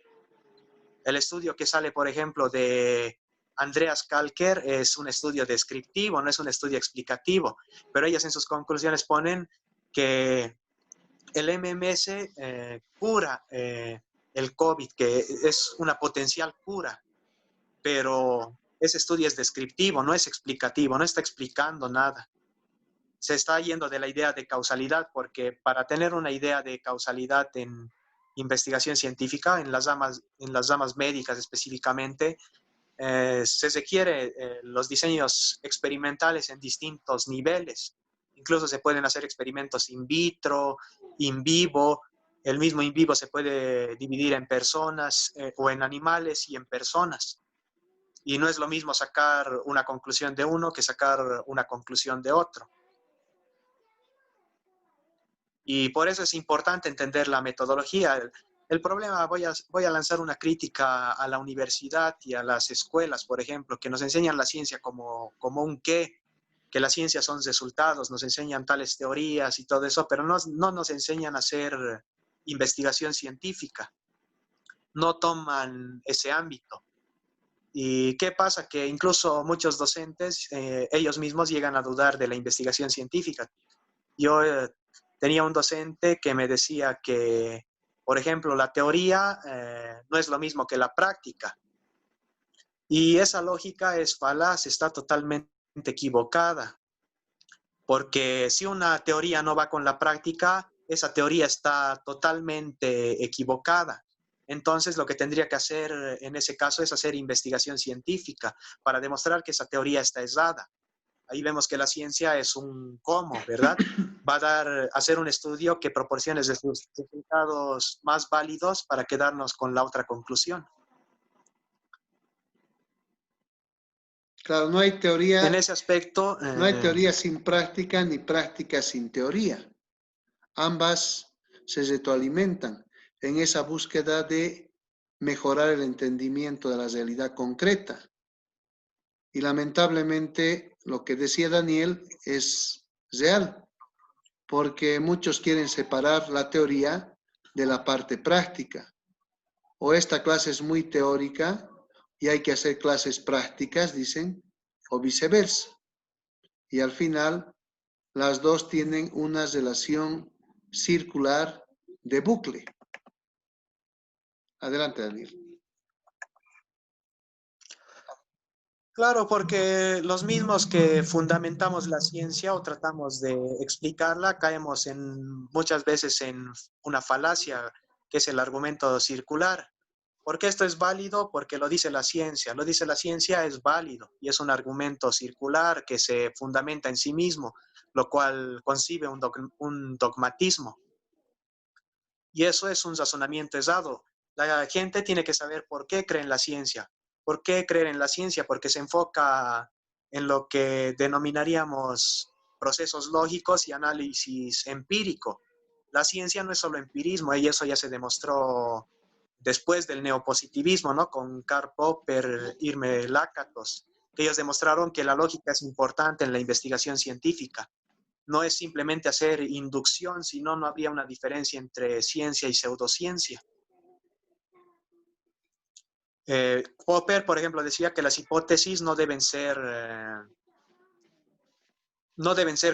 El estudio que sale, por ejemplo, de Andreas Kalker es un estudio descriptivo, no es un estudio explicativo, pero ellas en sus conclusiones ponen que el MMS cura el COVID, que es una potencial cura, pero ese estudio es descriptivo, no es explicativo, no está explicando nada. Se está yendo de la idea de causalidad, porque para tener una idea de causalidad en investigación científica, en las ramas médicas específicamente, se requiere los diseños experimentales en distintos niveles. Incluso se pueden hacer experimentos in vitro, in vivo. El mismo in vivo se puede dividir en personas o en animales y en personas. Y no es lo mismo sacar una conclusión de uno que sacar una conclusión de otro. Y por eso es importante entender la metodología. El problema, voy a lanzar una crítica a la universidad y a las escuelas, por ejemplo, que nos enseñan la ciencia como un qué, que la ciencia son resultados, nos enseñan tales teorías y todo eso, pero no nos enseñan a hacer investigación científica, no toman ese ámbito. ¿Y qué pasa? Que incluso muchos docentes, ellos mismos llegan a dudar de la investigación científica. Yo tenía un docente que me decía que, por ejemplo, la teoría no es lo mismo que la práctica. Y esa lógica es falaz, está totalmente equivocada. Porque si una teoría no va con la práctica, esa teoría está totalmente equivocada. Entonces, lo que tendría que hacer en ese caso es hacer investigación científica para demostrar que esa teoría está errada. Ahí vemos que la ciencia es un cómo, ¿verdad? Va a hacer un estudio que proporcione resultados más válidos para quedarnos con la otra conclusión. Claro, no hay teoría, En ese aspecto, no hay teoría sin práctica ni práctica sin teoría. Ambas se retroalimentan en esa búsqueda de mejorar el entendimiento de la realidad concreta. Y lamentablemente lo que decía Daniel es real, porque muchos quieren separar la teoría de la parte práctica. O esta clase es muy teórica y hay que hacer clases prácticas, dicen, o viceversa. Y al final, las dos tienen una relación circular de bucle. Adelante, Daniel. claro, porque los mismos que fundamentamos la ciencia o tratamos de explicarla, caemos muchas veces en una falacia que es el argumento circular. ¿Por qué esto es válido? Porque lo dice la ciencia. Lo dice la ciencia, es válido y es un argumento circular que se fundamenta en sí mismo, lo cual concibe un dogmatismo. Y eso es un razonamiento errado. La gente tiene que saber por qué cree en la ciencia. ¿Por qué creer en la ciencia? Porque se enfoca en lo que denominaríamos procesos lógicos y análisis empírico. La ciencia no es solo empirismo, y eso ya se demostró después del neopositivismo, ¿no? Con Karl Popper, Irme Lakatos, que ellos demostraron que la lógica es importante en la investigación científica. No es simplemente hacer inducción, sino no habría una diferencia entre ciencia y pseudociencia. Popper, por ejemplo, decía que las hipótesis no deben ser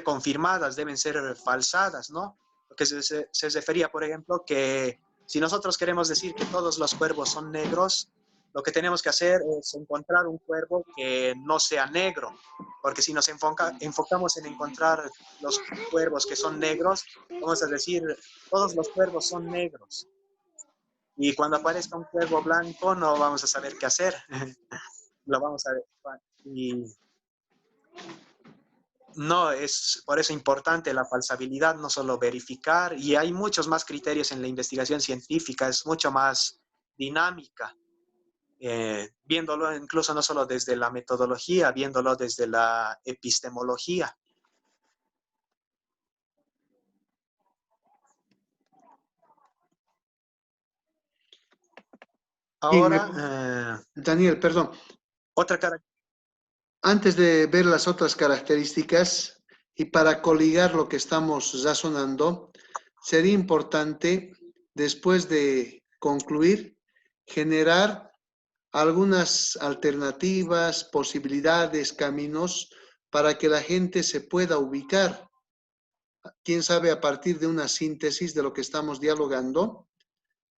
confirmadas, deben ser falsadas, ¿no? Porque se refería, por ejemplo, que si nosotros queremos decir que todos los cuervos son negros, lo que tenemos que hacer es encontrar un cuervo que no sea negro, porque si nos enfocamos en encontrar los cuervos que son negros, vamos a decir, todos los cuervos son negros. Y cuando aparezca un cuervo blanco, no vamos a saber qué hacer. Lo vamos a ver. Y no, es por eso importante la falsabilidad, no solo verificar, y hay muchos más criterios en la investigación científica, es mucho más dinámica, viéndolo incluso no solo desde la metodología, viéndolo desde la epistemología. Ahora, Daniel, perdón. otra cara. Antes de ver las otras características y para coligar lo que estamos razonando, sería importante, después de concluir, generar algunas alternativas, posibilidades, caminos para que la gente se pueda ubicar. Quién sabe, a partir de una síntesis de lo que estamos dialogando,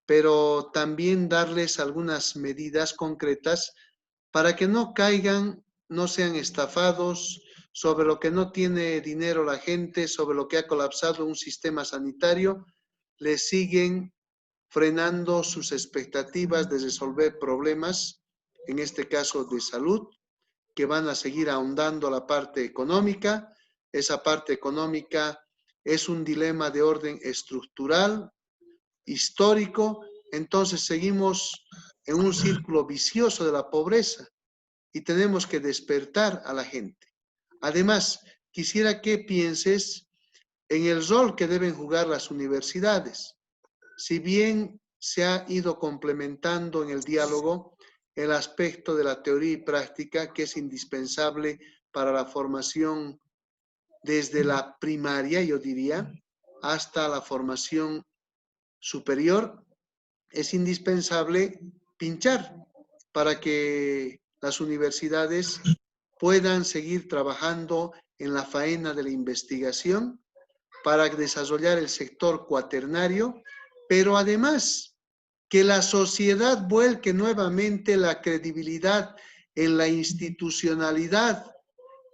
pero también darles algunas medidas concretas para que no caigan, no sean estafados sobre lo que no tiene dinero la gente, sobre lo que ha colapsado un sistema sanitario, les siguen frenando sus expectativas de resolver problemas, en este caso de salud, que van a seguir ahondando la parte económica. Esa parte económica es un dilema de orden estructural, histórico, entonces seguimos en un círculo vicioso de la pobreza y tenemos que despertar a la gente. Además, quisiera que pienses en el rol que deben jugar las universidades. Si bien se ha ido complementando en el diálogo el aspecto de la teoría y práctica que es indispensable para la formación desde la primaria, yo diría, hasta la formación superior, es indispensable pinchar para que las universidades puedan seguir trabajando en la faena de la investigación para desarrollar el sector cuaternario, pero además que la sociedad vuelque nuevamente la credibilidad en la institucionalidad,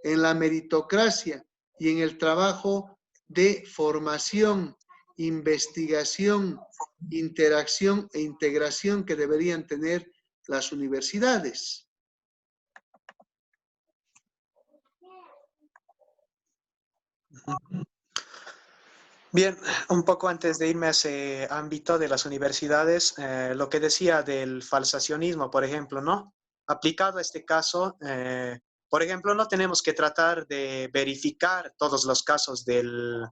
en la meritocracia y en el trabajo de formación, investigación, interacción e integración que deberían tener las universidades. Bien, un poco antes de irme a ese ámbito de las universidades, lo que decía del falsacionismo, por ejemplo, ¿no? Aplicado a este caso, por ejemplo, no tenemos que tratar de verificar todos los casos del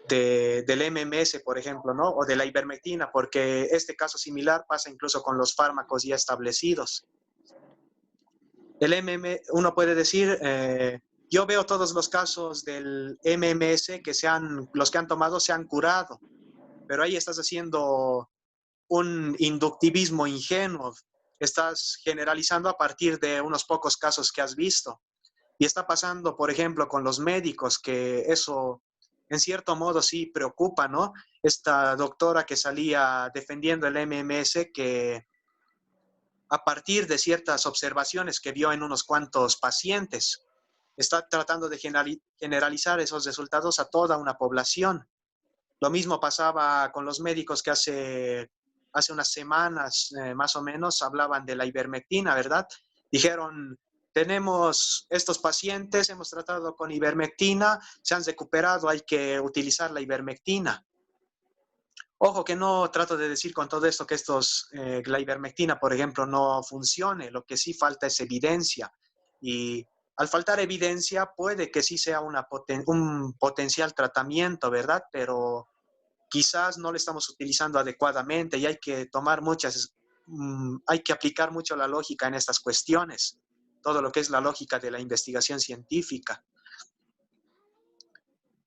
MMS, por ejemplo, ¿no? O de la ivermectina, porque este caso similar pasa incluso con los fármacos ya establecidos. Uno puede decir, yo veo todos los casos del MMS los que han tomado se han curado, pero ahí estás haciendo un inductivismo ingenuo, estás generalizando a partir de unos pocos casos que has visto. Y está pasando, por ejemplo, con los médicos, que eso en cierto modo sí preocupa, ¿no? Esta doctora que salía defendiendo el MMS, que a partir de ciertas observaciones que vio en unos cuantos pacientes, está tratando de generalizar esos resultados a toda una población. Lo mismo pasaba con los médicos que hace unas semanas más o menos hablaban de la ivermectina, ¿verdad? Dijeron, tenemos estos pacientes, hemos tratado con ivermectina, se han recuperado, hay que utilizar la ivermectina. Ojo que no trato de decir con todo esto que la ivermectina, por ejemplo, no funcione. Lo que sí falta es evidencia. Y al faltar evidencia puede que sí sea un potencial tratamiento, ¿verdad? Pero quizás no lo estamos utilizando adecuadamente y hay que hay que aplicar mucho la lógica en estas cuestiones. Todo lo que es la lógica de la investigación científica.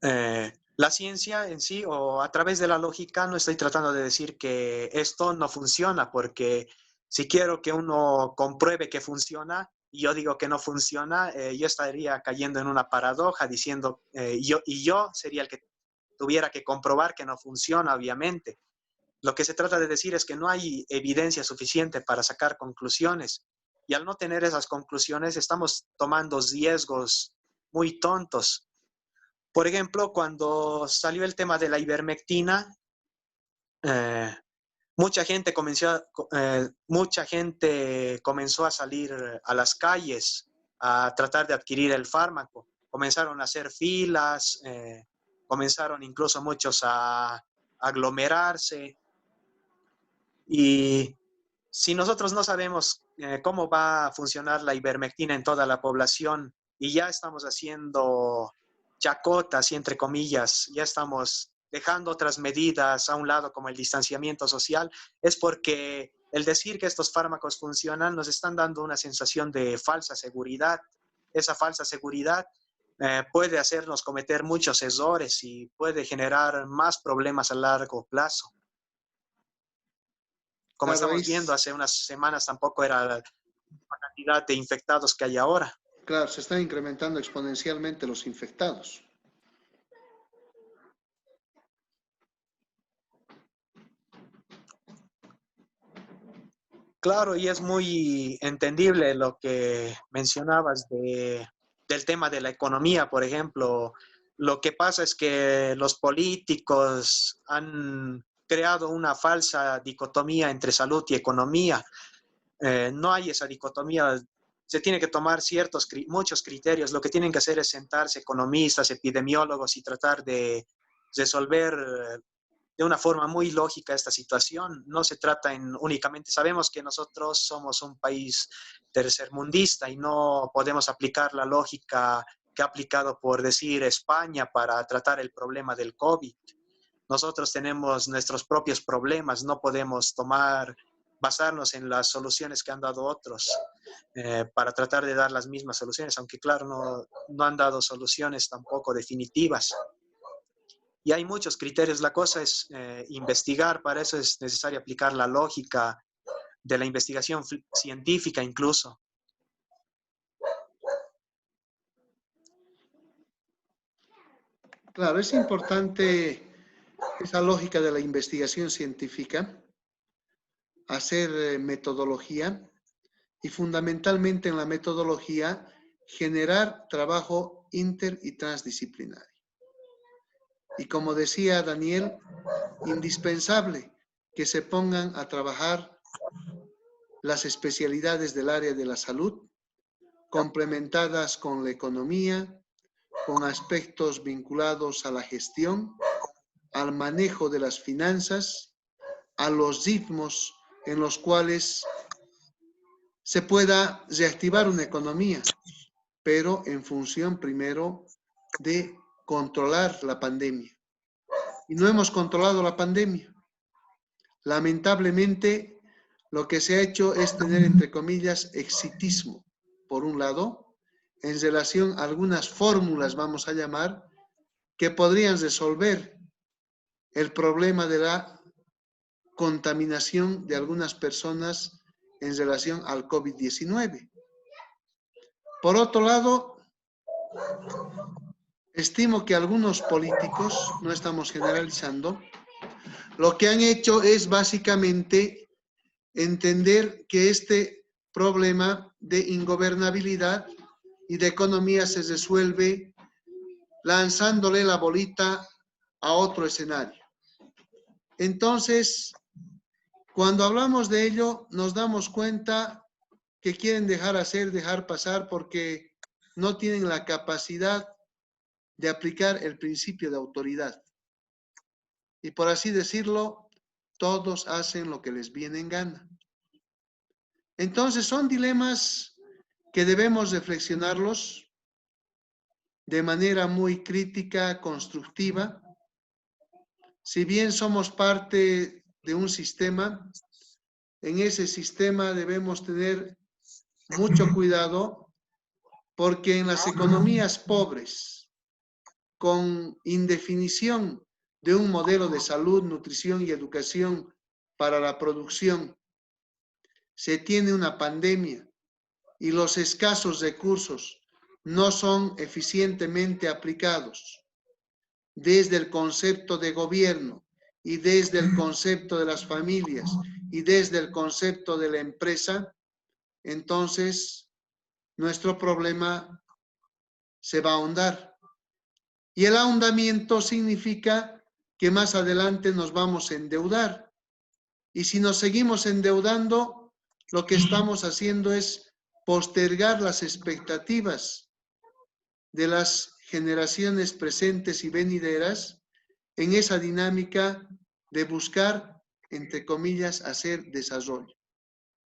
La ciencia en sí, o a través de la lógica, no estoy tratando de decir que esto no funciona, porque si quiero que uno compruebe que funciona y yo digo que no funciona, yo estaría cayendo en una paradoja diciendo, yo sería el que tuviera que comprobar que no funciona, obviamente. Lo que se trata de decir es que no hay evidencia suficiente para sacar conclusiones. Y al no tener esas conclusiones, estamos tomando riesgos muy tontos. Por ejemplo, cuando salió el tema de la ivermectina, eh, mucha gente comenzó a salir a las calles a tratar de adquirir el fármaco. Comenzaron a hacer filas, comenzaron incluso muchos a aglomerarse. Y si nosotros no sabemos cómo va a funcionar la ivermectina en toda la población y ya estamos haciendo chacotas y entre comillas, ya estamos dejando otras medidas a un lado como el distanciamiento social, es porque el decir que estos fármacos funcionan nos están dando una sensación de falsa seguridad. Esa falsa seguridad puede hacernos cometer muchos errores y puede generar más problemas a largo plazo. Como Claro, estamos viendo, hace unas semanas tampoco era la cantidad de infectados que hay ahora. claro, se están incrementando exponencialmente los infectados. Claro, y es muy entendible lo que mencionabas del tema de la economía, por ejemplo. Lo que pasa es que los políticos han creado una falsa dicotomía entre salud y economía. No hay esa dicotomía. Se tiene que tomar muchos criterios. Lo que tienen que hacer es sentarse economistas, epidemiólogos y tratar de resolver de una forma muy lógica esta situación. No se trata únicamente, sabemos que nosotros somos un país tercermundista y no podemos aplicar la lógica que ha aplicado, por decir, España para tratar el problema del COVID. Nosotros tenemos nuestros propios problemas, no podemos basarnos en las soluciones que han dado otros para tratar de dar las mismas soluciones, aunque claro, no han dado soluciones tampoco definitivas. Y hay muchos criterios. La cosa es investigar, para eso es necesario aplicar la lógica de la investigación científica incluso. Claro, es importante esa lógica de la investigación científica, hacer metodología y fundamentalmente en la metodología generar trabajo inter y transdisciplinario. Y como decía Daniel, indispensable que se pongan a trabajar las especialidades del área de la salud, complementadas con la economía, con aspectos vinculados a la gestión, al manejo de las finanzas, a los ritmos en los cuales se pueda reactivar una economía, pero en función primero de controlar la pandemia. Y no hemos controlado la pandemia. Lamentablemente, lo que se ha hecho es tener, entre comillas, exitismo, por un lado, en relación a algunas fórmulas, vamos a llamar, que podrían resolver el problema de la contaminación de algunas personas en relación al COVID-19. Por otro lado, estimo que algunos políticos, no estamos generalizando, lo que han hecho es básicamente entender que este problema de ingobernabilidad y de economía se resuelve lanzándole la bolita a otro escenario. Entonces, cuando hablamos de ello, nos damos cuenta que quieren dejar hacer, dejar pasar, porque no tienen la capacidad de aplicar el principio de autoridad. Y por así decirlo, todos hacen lo que les viene en gana. Entonces, son dilemas que debemos reflexionarlos de manera muy crítica, constructiva. Si bien somos parte de un sistema, en ese sistema debemos tener mucho cuidado, porque en las economías pobres, con indefinición de un modelo de salud, nutrición y educación para la producción, se tiene una pandemia y los escasos recursos no son eficientemente aplicados desde el concepto de gobierno y desde el concepto de las familias y desde el concepto de la empresa, entonces nuestro problema se va a ahondar. Y el ahondamiento significa que más adelante nos vamos a endeudar. Y si nos seguimos endeudando, lo que estamos haciendo es postergar las expectativas de las generaciones presentes y venideras en esa dinámica de buscar, entre comillas, hacer desarrollo.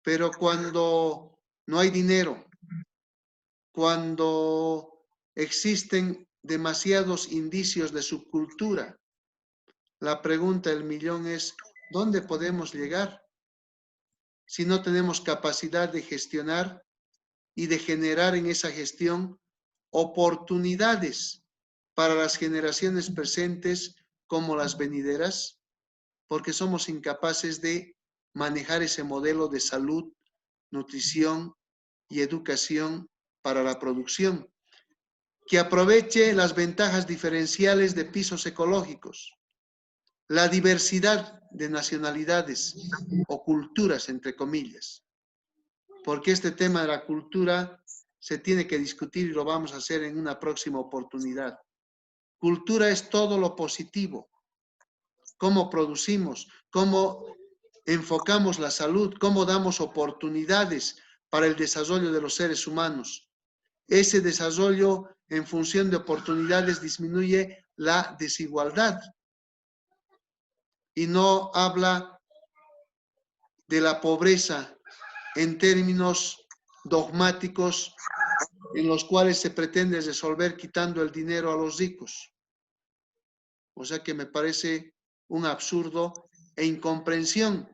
Pero cuando no hay dinero, cuando existen demasiados indicios de subcultura, la pregunta del millón es, ¿dónde podemos llegar si no tenemos capacidad de gestionar y de generar en esa gestión oportunidades para las generaciones presentes como las venideras? Porque somos incapaces de manejar ese modelo de salud, nutrición y educación para la producción, que aproveche las ventajas diferenciales de pisos ecológicos, la diversidad de nacionalidades o culturas, entre comillas, porque este tema de la cultura se tiene que discutir y lo vamos a hacer en una próxima oportunidad. Cultura es todo lo positivo, cómo producimos, cómo enfocamos la salud, cómo damos oportunidades para el desarrollo de los seres humanos. Ese desarrollo en función de oportunidades disminuye la desigualdad y no habla de la pobreza en términos dogmáticos en los cuales se pretende resolver quitando el dinero a los ricos. O sea que me parece un absurdo e incomprensión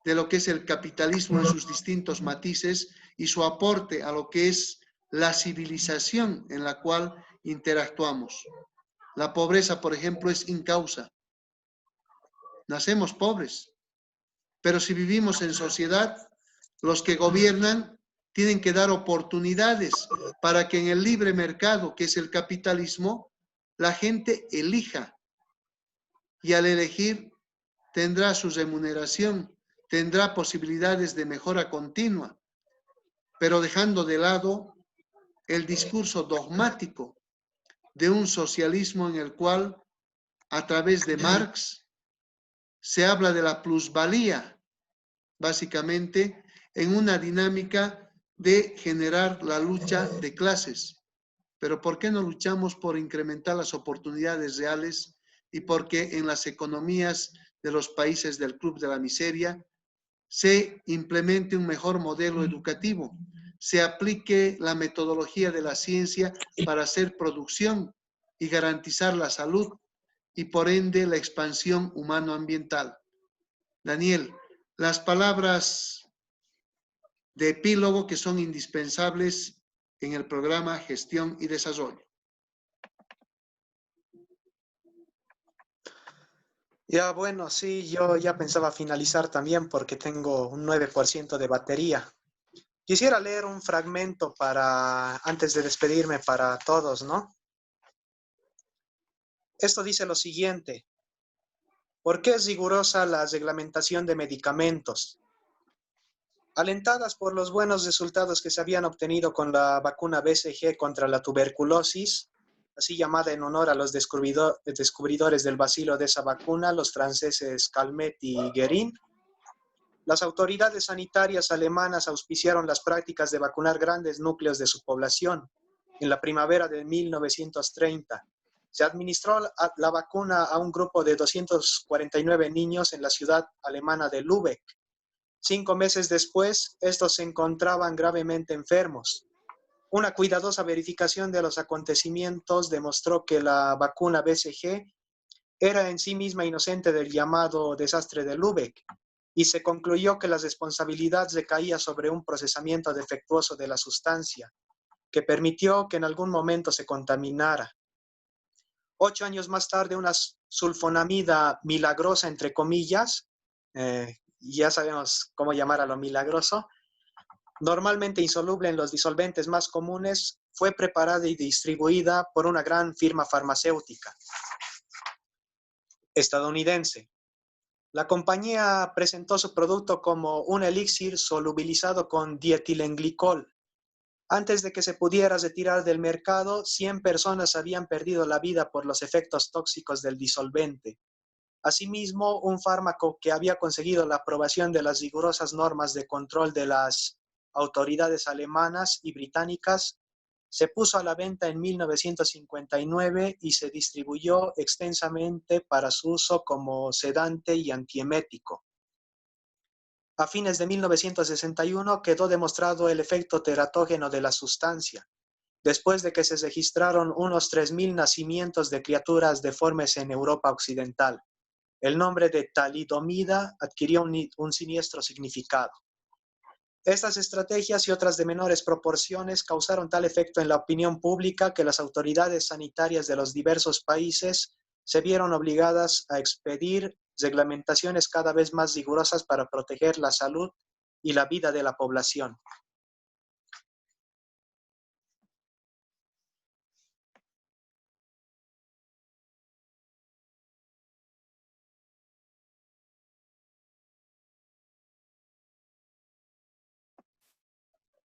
de lo que es el capitalismo en sus distintos matices y su aporte a lo que es la civilización en la cual interactuamos. La pobreza, por ejemplo, es incausa. Nacemos pobres, pero si vivimos en sociedad, los que gobiernan tienen que dar oportunidades para que en el libre mercado, que es el capitalismo, la gente elija. Y al elegir tendrá su remuneración, tendrá posibilidades de mejora continua, pero dejando de lado el discurso dogmático de un socialismo en el cual, a través de Marx, se habla de la plusvalía, básicamente, en una dinámica de generar la lucha de clases. Pero ¿por qué no luchamos por incrementar las oportunidades reales y porque en las economías de los países del Club de la Miseria se implemente un mejor modelo educativo, se aplique la metodología de la ciencia para hacer producción y garantizar la salud y por ende la expansión humano-ambiental? Daniel, las palabras de epílogo que son indispensables en el programa Gestión y Desarrollo. Ya, bueno, sí, yo ya pensaba finalizar también porque tengo un 9% de batería. Quisiera leer un fragmento antes de despedirme para todos, ¿no? Esto dice lo siguiente: ¿por qué es rigurosa la reglamentación de medicamentos? Alentadas por los buenos resultados que se habían obtenido con la vacuna BCG contra la tuberculosis, así llamada en honor a los descubridores del bacilo de esa vacuna, los franceses Calmet y Guérin. Las autoridades sanitarias alemanas auspiciaron las prácticas de vacunar grandes núcleos de su población. En la primavera de 1930, se administró la vacuna a un grupo de 249 niños en la ciudad alemana de Lübeck. 5 meses después, estos se encontraban gravemente enfermos. Una cuidadosa verificación de los acontecimientos demostró que la vacuna BCG era en sí misma inocente del llamado desastre de Lübeck, y se concluyó que la responsabilidad recaía sobre un procesamiento defectuoso de la sustancia, que permitió que en algún momento se contaminara. 8 años más tarde, una sulfonamida milagrosa, entre comillas, ya sabemos cómo llamar a lo milagroso, normalmente insoluble en los disolventes más comunes, fue preparada y distribuida por una gran firma farmacéutica estadounidense. La compañía presentó su producto como un elixir solubilizado con dietilenglicol. Antes de que se pudiera retirar del mercado, 100 personas habían perdido la vida por los efectos tóxicos del disolvente. Asimismo, un fármaco que había conseguido la aprobación de las rigurosas normas de control de las autoridades alemanas y británicas se puso a la venta en 1959 y se distribuyó extensamente para su uso como sedante y antiemético. A fines de 1961 quedó demostrado el efecto teratógeno de la sustancia, después de que se registraron unos 3.000 nacimientos de criaturas deformes en Europa Occidental. El nombre de talidomida adquirió un siniestro significado. Estas estrategias y otras de menores proporciones causaron tal efecto en la opinión pública que las autoridades sanitarias de los diversos países se vieron obligadas a expedir reglamentaciones cada vez más rigurosas para proteger la salud y la vida de la población.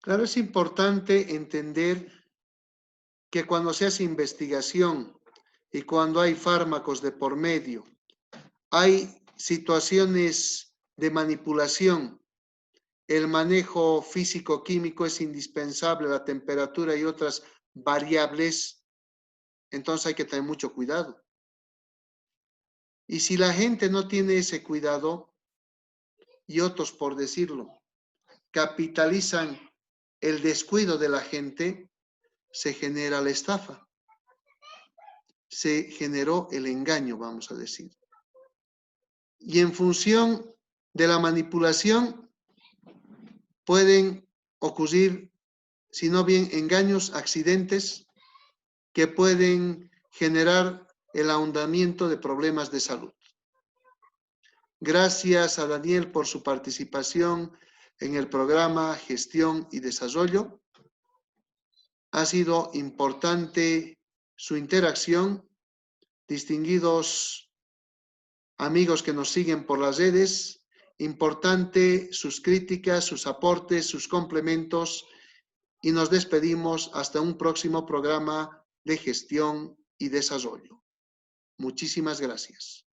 Claro, es importante entender que cuando se hace investigación y cuando hay fármacos de por medio, hay situaciones de manipulación. El manejo físico-químico es indispensable, la temperatura y otras variables, entonces hay que tener mucho cuidado. Y si la gente no tiene ese cuidado, y otros, por decirlo, capitalizan el descuido de la gente, se genera la estafa. Se generó el engaño, vamos a decir. Y en función de la manipulación pueden ocurrir, si no bien engaños, accidentes que pueden generar el ahondamiento de problemas de salud. Gracias a Daniel por su participación en el programa Gestión y Desarrollo. Ha sido importante su interacción. Distinguidos amigos que nos siguen por las redes, importante sus críticas, sus aportes, sus complementos, y nos despedimos hasta un próximo programa de Gestión y Desarrollo. Muchísimas gracias.